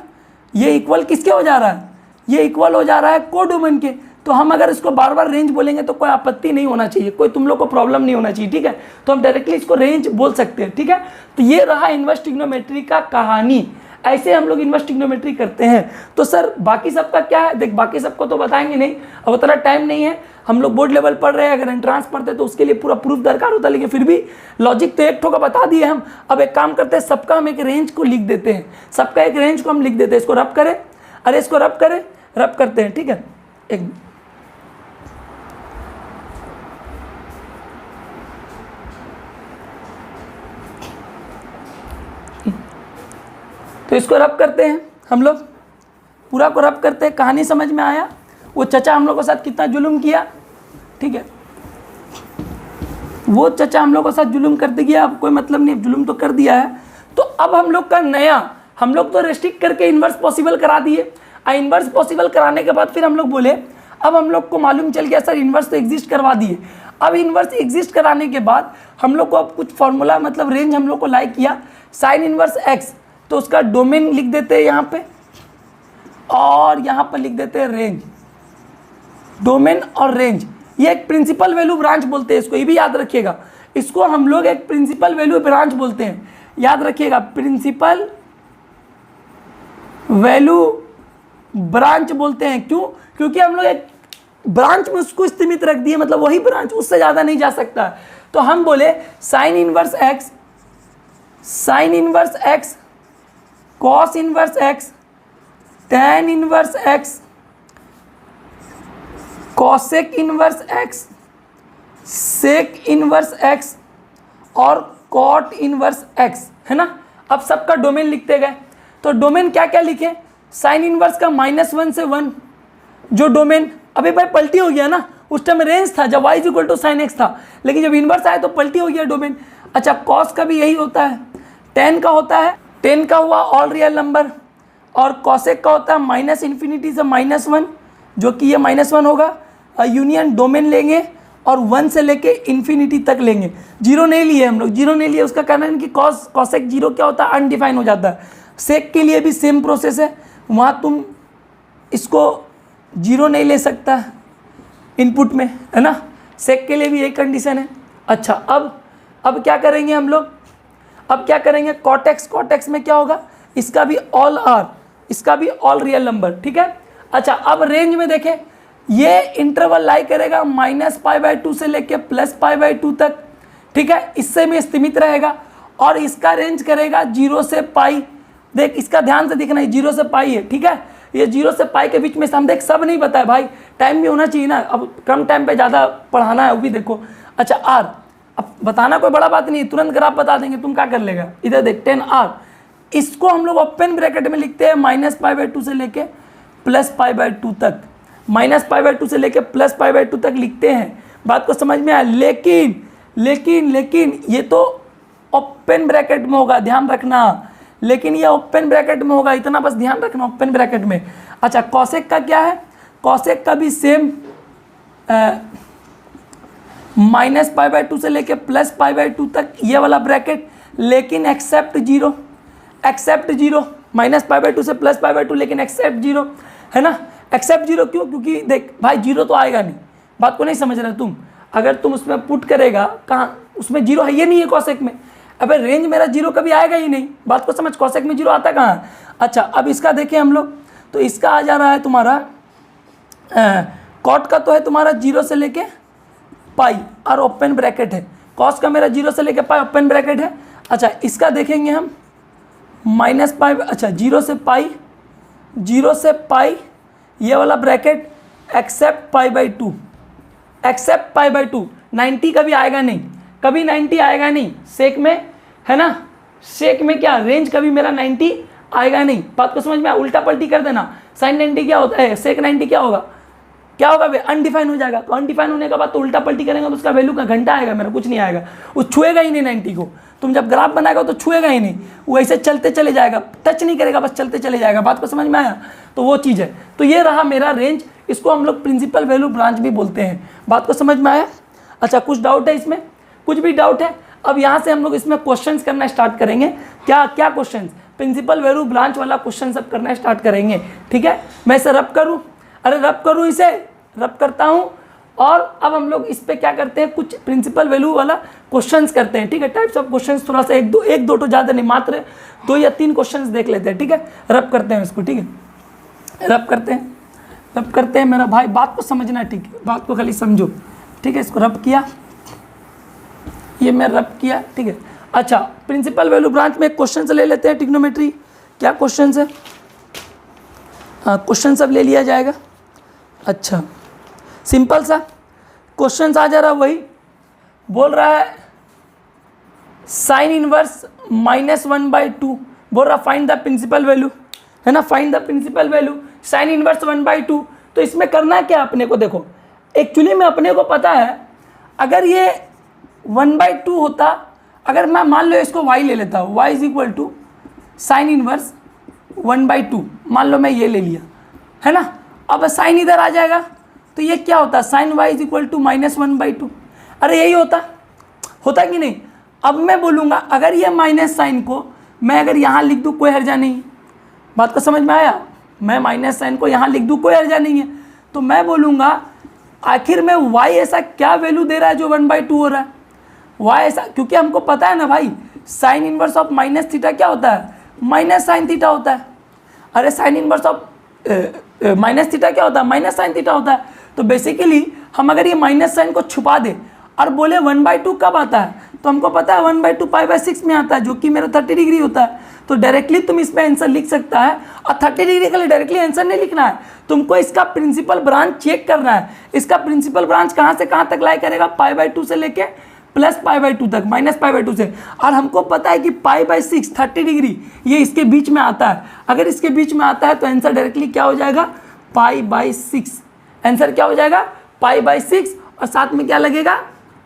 ये इक्वल किसके हो जा रहा है, ये इक्वल हो जा रहा है कोडोमेन के। तो हम अगर इसको बार बार रेंज बोलेंगे तो कोई आपत्ति नहीं होना चाहिए, कोई तुम लोग को प्रॉब्लम नहीं होना चाहिए, ठीक है। तो हम डायरेक्टली इसको रेंज बोल सकते हैं, ठीक है। तो ये रहा इन्वर्स ट्रिग्नोमेट्री का कहानी, ऐसे हम लोग इन्वर्स ट्रिग्नोमेट्री करते हैं। तो सर बाकी सबका क्या है, देख बाकी सबको तो बताएंगे नहीं, अब उतना टाइम नहीं है, हम लोग बोर्ड लेवल पढ़ रहे हैं, अगर एंट्रांस पढ़ते तो उसके लिए पूरा प्रूफ दरकार होता है, लेकिन फिर भी लॉजिक तो एक ठोका बता दिए हम। अब एक काम करते हैं, सबका हम एक रेंज को लिख देते हैं, सबका एक रेंज को हम लिख देते हैं, इसको रब करें, अरे इसको रब करें, रब करते हैं, ठीक है। एक तो इसको रब करते हैं हम लोग, पूरा को रब करते हैं। कहानी समझ में आया, वो चचा हम लोग के साथ कितना जुल्म किया, ठीक है, वो चचा हम लोग के साथ जुल्म करते गया, अब कोई मतलब नहीं, जुल्म तो कर दिया है। तो अब हम लोग का नया, हम लोग तो रेस्ट्रिक्ट करके इन्वर्स पॉसिबल करा दिए, इन्वर्स पॉसिबल कराने के बाद फिर हम लोग बोले, अब हम लोग को मालूम चल गया सर इन्वर्स तो एग्जिस्ट करवा दिए। अब इन्वर्स एग्जिस्ट कराने के बाद हम लोग को अब कुछ फॉर्मूला मतलब रेंज हम लोग को लाइक किया, साइन इन्वर्स एक्स, तो उसका डोमेन लिख देते हैं यहाँ पे, और यहाँ पर लिख देते हैं रेंज, डोमेन और रेंज। ये एक प्रिंसिपल वैल्यू ब्रांच बोलते हैं इसको, ये भी याद रखिएगा, इसको हम लोग एक प्रिंसिपल वैल्यू ब्रांच बोलते हैं, याद रखिएगा, प्रिंसिपल वैल्यू ब्रांच बोलते हैं। क्यों, क्योंकि हम लोग एक ब्रांच में उसको सीमित रख दिए, मतलब वही ब्रांच, उससे ज़्यादा नहीं जा सकता। तो हम बोले sine inverse x, sine inverse x, cos inverse x, tan inverse x, cosec inverse x, sec inverse x और कॉट इनवर्स एक्स, है ना। अब सबका डोमेन लिखते गए, तो डोमेन क्या क्या लिखे, साइन इनवर्स का -1 से 1 जो डोमेन, अभी भाई पलटी हो गया ना, उस टाइम रेंज था जब y equal to sine x था, लेकिन जब इनवर्स आया तो पलटी हो गया डोमेन। अच्छा कॉस का भी यही होता है, tan का होता है, tan का हुआ ऑल रियल नंबर, और कॉसेक का होता है -∞ से -1, जो कि ये -1 होगा, यूनियन डोमेन लेंगे और 1 से लेके इन्फिनिटी तक लेंगे, जीरो नहीं लिए हम लोग, जीरो नहीं लिए, उसका कारण है कि कॉसेक जीरो क्या होता है, अनडिफाइन हो जाता है। सेक के लिए भी सेम प्रोसेस है, वहाँ तुम इसको जीरो नहीं ले सकता इनपुट में, है ना, सेक के लिए भी एक कंडीशन है। अच्छा अब क्या करेंगे हम लोग, अब क्या करेंगे, कॉटेक्स, कॉटेक्स में क्या होगा, इसका भी ऑल आर, इसका भी ऑल रियल नंबर, ठीक है। अच्छा अब रेंज में देखें, ये इंटरवल लाई करेगा -π/2 से लेके +π/2 तक, ठीक है, इससे में सीमित रहेगा, और इसका रेंज करेगा 0 से पाई, देख इसका ध्यान से देखना है, 0 से पाई है, ठीक है, ये 0 से पाई के बीच में हम देख सब नहीं बताया भाई, टाइम भी होना चाहिए ना, अब कम टाइम पे ज़्यादा पढ़ाना है वो भी देखो। अच्छा आर, अब बताना कोई बड़ा बात नहीं, तुरंत ग्राफ बता देंगे, तुम क्या कर लेगा, इधर देख 10r, इसको हम लोग ओपन ब्रैकेट में लिखते हैं -π/2 से लेके +π/2 तक, -π/2 से लेके +π/2 तक लिखते हैं, बात को समझ में आया। लेकिन लेकिन लेकिन ये तो ओपन ब्रैकेट में होगा, ध्यान रखना, लेकिन ये ओपन ब्रैकेट में होगा, इतना बस ध्यान रखना, ओपन ब्रैकेट में। अच्छा कॉसेक का क्या है, कॉसेक का भी सेम -π/2 से लेके +π/2 तक ये वाला ब्रैकेट, लेकिन एक्सेप्ट जीरो, एक्सेप्ट जीरो, -π/2 से +π/2 लेकिन एक्सेप्ट जीरो, है ना, एक्सेप्ट जीरो। क्यों, क्योंकि देख भाई जीरो तो आएगा नहीं, बात को नहीं समझ रहे तुम, अगर तुम उसमें पुट करेगा, कहाँ उसमें जीरो है, ये नहीं है कॉसेक में, अबे रेंज मेरा जीरो कभी आएगा ही नहीं, बात को समझ, कॉसेक में जीरो आता कहाँ है। अच्छा अब इसका देखें हम लोग, तो इसका आ जा रहा है तुम्हारा कॉट का तो है तुम्हारा 0 से लेके पाई और ओपन ब्रैकेट है, कॉस का मेरा 0 से लेके पाई ओपन ब्रैकेट है। अच्छा इसका देखेंगे हम -π, अच्छा 0 से पाई, 0 से पाई ये वाला ब्रैकेट, एक्सेप्ट π/2, एक्सेप्ट π/2, 90 कभी आएगा नहीं, कभी 90 आएगा नहीं सेक में, है ना, सेक में क्या रेंज कभी मेरा 90 आएगा नहीं, बात को समझ में, उल्टा पलटी कर देना, साइन 90 क्या होता है, सेक 90 क्या होगा, क्या होगा वे अनडिफाइन हो जाएगा। तो अनडिफाइन होने के बाद तो उल्टा पलटी करेंगे तो उसका वैल्यू का घंटा आएगा मेरा, कुछ नहीं आएगा, वो छुएगा ही नहीं 90 को। तुम जब ग्राफ बनाएगा तो छुएगा ही नहीं, वो ऐसे चलते चले जाएगा, टच नहीं करेगा, बस चलते चले जाएगा। बात को समझ में आया? तो वो चीज़ है। तो ये रहा मेरा रेंज, इसको हम लोग प्रिंसिपल वैल्यू ब्रांच भी बोलते हैं। बात को समझ में आया? अच्छा, कुछ डाउट है इसमें? कुछ भी डाउट है? अब यहाँ से हम लोग इसमें क्वेश्चंस करना स्टार्ट करेंगे। क्या क्या क्वेश्चंस? प्रिंसिपल वैल्यू ब्रांच वाला क्वेश्चन सब करना स्टार्ट करेंगे। ठीक है, मैं इसे रब करूँ? अरे रब करूँ, इसे रब करता हूँ। और अब हम लोग इस पे क्या करते हैं, कुछ प्रिंसिपल वैल्यू वाला क्वेश्चंस करते हैं। ठीक है, टाइप्स ऑफ क्वेश्चंस थोड़ा सा एक दो तो ज़्यादा नहीं, मात्र 2 या 3 क्वेश्चंस देख लेते हैं। ठीक है, रब करते हैं इसको। ठीक है, रब करते हैं मेरा भाई, बात को समझना है। ठीक है, बात को खाली समझो। ठीक है, इसको रब किया, ये मैं रब किया। ठीक है, अच्छा, प्रिंसिपल वैल्यू ब्रांच में क्वेश्चन ले लेते हैं। ट्रिग्नोमेट्री क्या क्वेश्चन है? हाँ, क्वेश्चन सब ले लिया जाएगा। अच्छा, सिंपल सा क्वेश्चन आ जा रहा, वही बोल रहा है साइन इनवर्स -1/2, बोल रहा फाइंड द प्रिंसिपल वैल्यू, है ना, find the principal value sine inverse 1/2। तो इसमें करना क्या अपने को? देखो एक्चुअली में अपने को पता है, अगर ये 1/2 होता, अगर मैं मान लो इसको y ले लेता हूँ, y = साइन इनवर्स 1/2, मान लो मैं ये ले लिया, है ना। अब साइन इधर आ जाएगा तो ये क्या होता है, साइन y = -1/2। अरे यही होता कि नहीं? अब मैं बोलूँगा अगर ये माइनस साइन को मैं अगर यहाँ लिख दूँ, कोई हर्जा नहीं। बात को समझ में आया? मैं माइनस साइन को यहाँ लिख दूँ, कोई हर्जा नहीं है। तो मैं बोलूँगा आखिर में y ऐसा क्या वैल्यू दे रहा है जो 1/2 हो रहा है? y ऐसा, क्योंकि हमको पता है ना भाई, sine inverse of minus theta क्या होता है? माइनस साइन थीटा होता है। अरे sine inverse of minus theta क्या होता है? माइनस साइन थीटा होता है। तो बेसिकली हम अगर ये माइनस साइन को छुपा दे और बोले 1/2 कब आता है, तो हमको पता है 1/2 π/6 में आता है, जो कि मेरा 30 डिग्री होता है। तो डायरेक्टली तुम इसमें आंसर लिख सकता है, और 30 डिग्री के लिए डायरेक्टली आंसर नहीं लिखना है, तुमको इसका प्रिंसिपल ब्रांच चेक करना है। इसका प्रिंसिपल ब्रांच कहाँ से कहाँ तक लाई करेगा? π/2 से लेके +π/2 तक, -π/2 से। और हमको पता है कि π/6 30 डिग्री ये इसके बीच में आता है। अगर इसके बीच में आता है तो आंसर डायरेक्टली क्या हो जाएगा? π/6। आंसर क्या हो जाएगा? π/6, और साथ में क्या लगेगा?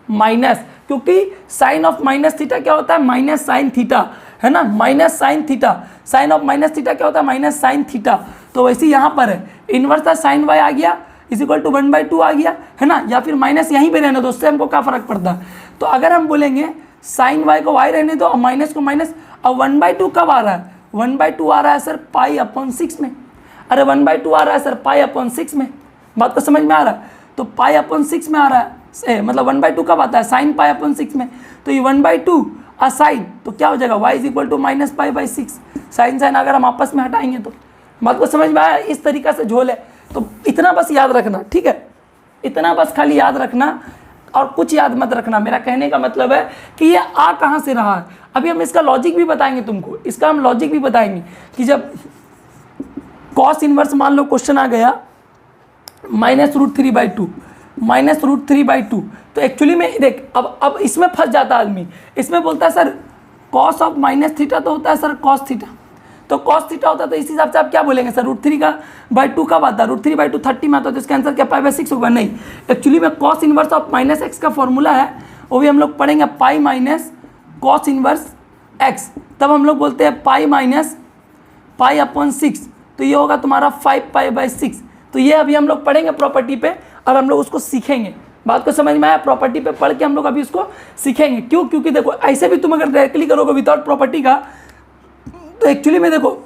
माइनस, क्योंकि साइन ऑफ माइनस थीटा क्या होता है? माइनस साइन थीटा, है ना, minus sine theta. Sine of minus theta क्या होता है? Minus sine theta. तो वैसे यहाँ पर है इनवर्स था, साइन y आ गया = 1/2 आ गया, है ना, या फिर माइनस यहीं पे रहने दो, उससे हमको क्या फर्क पड़ता है। तो अगर हम बोलेंगे साइन y को y रहने दो और माइनस को माइनस, और 1/2 कब आ रहा है? 1/2 आ रहा है सर π/6 में। अरे 1/2 आ रहा है सर π/6 में। बात को समझ में आ रहा है? तो π/6 में आ रहा है, मतलब 1/2 कब आता है? साइन π/6 में। तो ये 1/2 और साइन, तो क्या हो जाएगा? y = -π/6। साइन अगर हम आपस में हटाएंगे तो, बात को समझ में आया? इस तरीका से झोल है। तो इतना बस याद रखना, ठीक है, इतना बस खाली याद रखना, और कुछ याद मत रखना। मेरा कहने का मतलब है कि ये आ कहाँ से रहा है। अभी हम इसका लॉजिक भी बताएंगे तुमको, इसका हम लॉजिक भी बताएंगे कि जब कॉस इनवर्स मान लो क्वेश्चन आ गया -√3/2, तो एक्चुअली में देख, अब इसमें फंस जाता आदमी। इसमें बोलता है sir cos of minus theta तो होता है सर कॉस थीटा, तो कॉस थीटा होता है, तो इस हिसाब से आप क्या बोलेंगे सर √3/2 कब आता है? √3/2 30 में आता है, तो इसका आंसर क्या π/6 होगा? नहीं, एक्चुअली में कॉस इनवर्स ऑफ -x का फॉर्मूला है, वो भी हम लोग पढ़ेंगे, pi minus cos inverse x। तब हम लोग बोलते हैं पाई माइनस π/6, तो ये होगा तुम्हारा 5π/6। तो ये अभी हम लोग पढ़ेंगे प्रॉपर्टी पे, और हम लोग उसको सीखेंगे। बात को समझ में आया? प्रॉपर्टी पे पढ़ के हम लोग अभी उसको सीखेंगे। क्यों? क्योंकि देखो ऐसे भी तुम अगर डायरेक्टली करोगे विदाउट प्रॉपर्टी का, तो एक्चुअली में देखो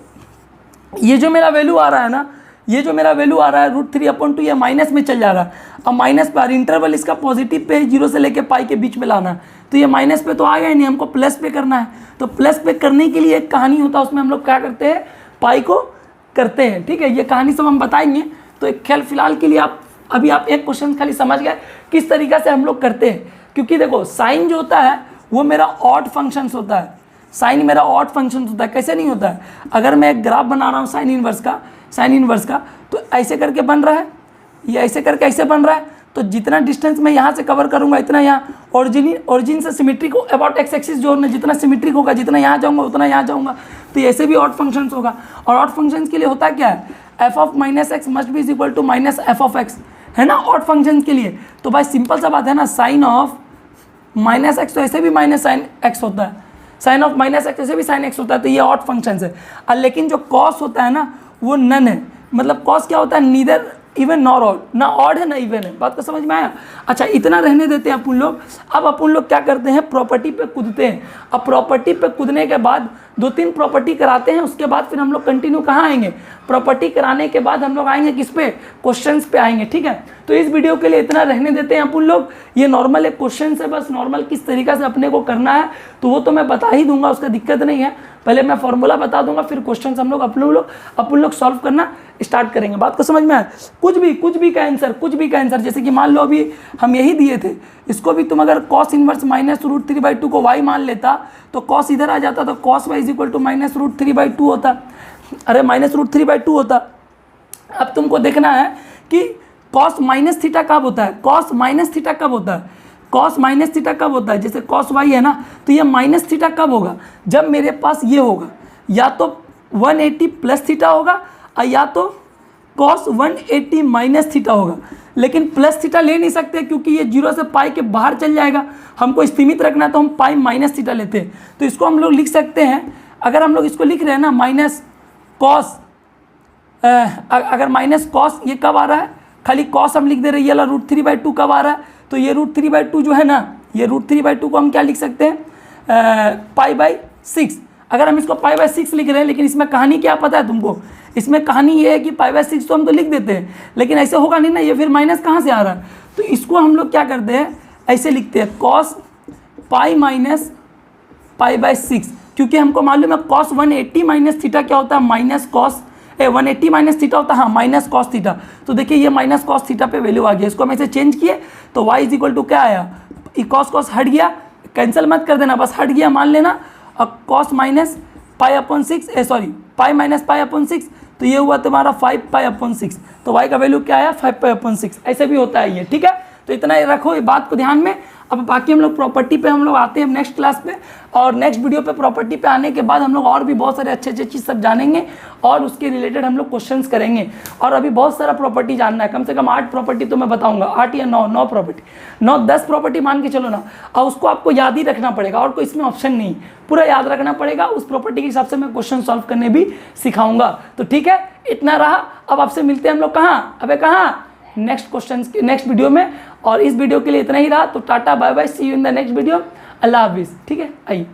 ये जो मेरा वैल्यू आ रहा है ना, ये जो मेरा वैल्यू आ रहा है √3/2, ये माइनस में चल जा रहा है। अब माइनस पर इंटरवल इसका पॉजिटिव पे 0 से लेके पाई के बीच में लाना है, तो ये माइनस पे तो आ गया ही नहीं, हमको प्लस पे करना है। तो प्लस पे करने के लिए एक कहानी होता है, उसमें हम लोग क्या करते हैं? पाई को करते हैं, ठीक है। ये कहानी सब हम बताएंगे। तो एक ख्याल फिलहाल के लिए आप एक क्वेश्चन खाली समझ गए किस तरीका से हम लोग करते हैं। क्योंकि देखो साइन जो होता है वो मेरा ऑड फंक्शंस होता है, साइन मेरा ऑड फंक्शन होता है। कैसे नहीं होता है? अगर मैं एक ग्राफ बना रहा हूँ साइन इनवर्स का, तो ऐसे करके बन रहा है, ये ऐसे करके ऐसे बन रहा है, तो जितना डिस्टेंस मैं यहाँ से कवर करूँगा इतना यहाँ ओरिजिन से सिमेट्रिक अबाउट एक्स एक्सिस जो जितना सिमेट्रिक होगा, जितना यहाँ जाऊँगा उतना यहाँ जाऊँगा, तो ऐसे भी ऑड फंक्शंस होगा। और ऑड फंक्शंस के लिए होता क्या है? f of -x must be = -f of x, है ना, ऑड फंक्शन के लिए। तो भाई सिंपल सा बात है ना, साइन ऑफ माइनस एक्स तो ऐसे भी माइनस साइन एक्स होता है, साइन ऑफ माइनस एक्स ऐसे भी साइन एक्स होता है, तो ये ऑड फंक्शन है। और लेकिन जो कॉस होता है ना वो नन है, मतलब कॉस क्या होता है, नीदर इवन नॉर ऑड, ना ऑड है ना इवन है। बात को समझ में आया? अच्छा इतना रहने देते हैं अपन लोग। अब अपन लोग क्या करते हैं, प्रॉपर्टी पे कूदते हैं। अब प्रॉपर्टी पे कूदने के बाद 2-3 प्रॉपर्टी कराते हैं, उसके बाद फिर हम लोग कंटिन्यू कहाँ आएंगे, प्रॉपर्टी कराने के बाद हम लोग आएंगे किस पे, क्वेश्चंस पे आएंगे। ठीक है, तो इस वीडियो के लिए इतना रहने देते हैं अपन लोग। ये नॉर्मल एक क्वेश्चन है, बस नॉर्मल किस तरीके से अपने को करना है तो वो तो मैं बता ही दूंगा, उसका दिक्कत नहीं है। पहले मैं फॉर्मूला बता दूंगा, फिर क्वेश्चन हम लोग अपन लोग सॉल्व करना स्टार्ट करेंगे। बात को समझ में आया? कुछ भी का आंसर, जैसे कि मान लो अभी हम यही दिए थे, इसको भी तुम अगर cos इनवर्स -√3/2 को y मान लेता तो cos इधर आ जाता, तो cos y = -√3/2 होता, अरे -√3/2 होता। अब तुमको देखना है कि cos माइनस थीटा कब होता है, cos माइनस थीटा कब होता है, cos माइनस थीटा कब होता है, जैसे cos y है ना, तो ये माइनस थीटा कब होगा, जब मेरे पास ये होगा, या तो 180 प्लस थीटा होगा और या तो cos 180 माइनस थीटा होगा। लेकिन प्लस थीटा ले नहीं सकते क्योंकि ये 0 से पाई के बाहर चल जाएगा, हमको सीमित रखना है तो हम पाई माइनस थीटा लेते हैं। तो इसको हम लोग लिख सकते हैं, अगर हम लोग इसको लिख रहे हैं ना माइनस कॉस, अगर माइनस कॉस ये कब आ रहा है, खाली कॉस हम लिख दे रहे हैं, ये वाला √3/2 कब आ रहा है, तो ये √3/2 जो है ना, ये √3/2 को हम क्या लिख सकते हैं, π/6। अगर हम इसको π/6 लिख रहे हैं, लेकिन इसमें कहानी क्या पता है तुमको, इसमें कहानी ये है कि π/6 तो हम तो लिख देते हैं, लेकिन ऐसे होगा नहीं ना, ये फिर माइनस कहाँ से आ रहा है, तो इसको हम लोग क्या करते हैं, ऐसे लिखते हैं cos π -π/6, क्योंकि हमको मालूम है cos 180 माइनस थीटा क्या होता है, माइनस कॉस 180 माइनस थीटा होता है, हाँ माइनस कॉस थीटा। तो देखिए ये माइनस कॉस थीटा पे वैल्यू आ गया, इसको हम ऐसे चेंज किए तो y = क्या आया, कॉस हट गया, कैंसिल मत कर देना, बस हट गया मान लेना, और cos -π/6 सॉरी पाई -π/6, तो ये हुआ तुम्हारा 5π/6, तो y का वैल्यू क्या आया 5π/6, ऐसे भी होता है ये। ठीक है, तो इतना ही रखो, ये बात को ध्यान में। अब बाकी हम लोग प्रॉपर्टी पे हम लोग आते हैं नेक्स्ट क्लास पे, और नेक्स्ट वीडियो पे प्रॉपर्टी पे आने के बाद हम लोग और भी बहुत सारे अच्छे चीज़ सब जानेंगे और उसके रिलेटेड हम लोग क्वेश्चंस करेंगे। और अभी बहुत सारा प्रॉपर्टी जानना है, कम से कम 8 प्रॉपर्टी तो मैं बताऊंगा, 8 या 9 प्रॉपर्टी, 9-10 प्रॉपर्टी मान के चलो ना, और उसको आपको याद ही रखना पड़ेगा, और कोई इसमें ऑप्शन नहीं, पूरा याद रखना पड़ेगा। उस प्रॉपर्टी के हिसाब से मैं क्वेश्चन सॉल्व करने भी सिखाऊंगा। तो ठीक है, इतना रहा। अब आपसे मिलते हैं हम लोग कहाँ, अबे कहाँ, नेक्स्ट क्वेश्चन नेक्स्ट वीडियो में। और इस वीडियो के लिए इतना ही रहा, तो tata bye bye, see you in the next video, अल्लाह हाफिज़। ठीक है, आइए।